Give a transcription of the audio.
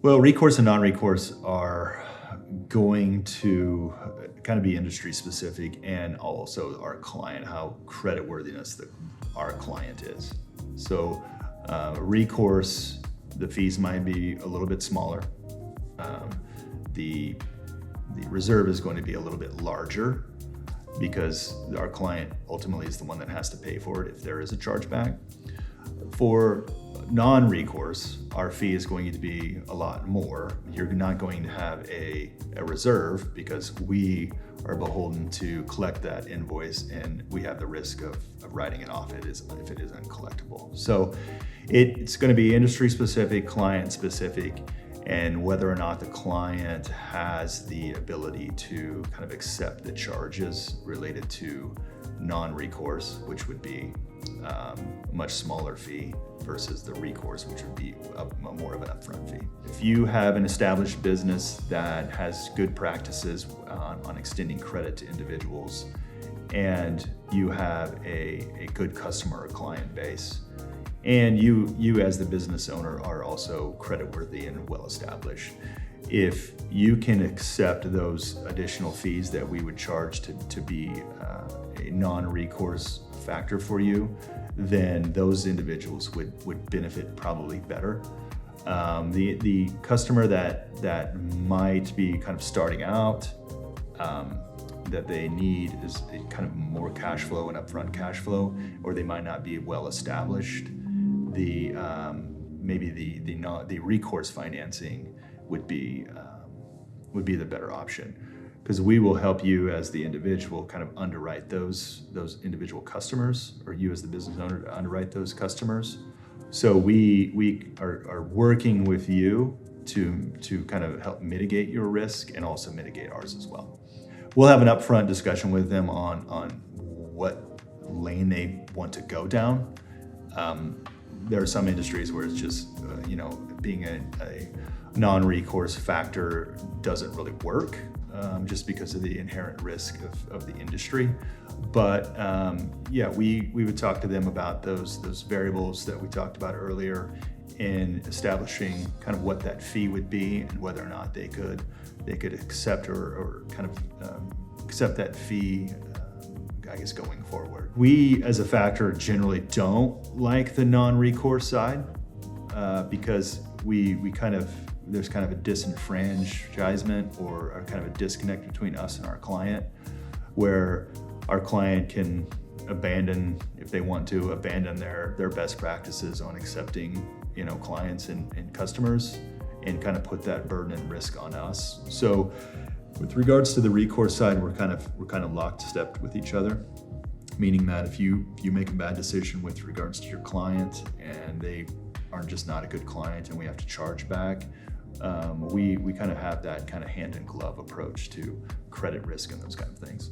Well, recourse and non-recourse are going to kind of be industry specific, and also our client, how creditworthiness our client is. So recourse, the fees might be a little bit smaller. The reserve is going to be a little bit larger because our client ultimately is the one that has to pay for it if there is a chargeback. For non-recourse, our fee is going to be a lot more. You're not going to have a reserve because we are beholden to collect that invoice, and we have the risk of writing it off if it is uncollectible. So it's going to be industry specific, client specific, and whether or not the client has the ability to kind of accept the charges related to non-recourse, which would be a much smaller fee, versus the recourse, which would be more of an upfront fee. If you have an established business that has good practices on extending credit to individuals, and you have a good customer or client base, and you as the business owner are also creditworthy and well established, if you can accept those additional fees that we would charge to be a non-recourse factor for you, then those individuals would benefit probably better. The customer that might be kind of starting out, that they need is kind of more cash flow and upfront cash flow, or they might not be well established. Maybe the recourse financing would be the better option, because we will help you as the individual kind of underwrite those individual customers, or you as the business owner to underwrite those customers. So we are working with you to kind of help mitigate your risk and also mitigate ours as well. We'll have an upfront discussion with them on what lane they want to go down. There are some industries where it's just, being a non-recourse factor doesn't really work, just because of the inherent risk of the industry. But we would talk to them about those variables that we talked about earlier in establishing kind of what that fee would be and whether or not they could accept or kind of accept that fee, I guess, going forward. We as a factor generally don't like the non-recourse side because there's kind of a disenfranchisement or a kind of a disconnect between us and our client, where our client can abandon, if they want to, abandon their best practices on accepting, clients and customers, and kind of put that burden and risk on us. So with regards to the recourse side, we're kind of lockstep with each other, meaning that if you make a bad decision with regards to your client and they are just not a good client and we have to charge back, we kind of have that kind of hand in glove approach to credit risk and those kind of things.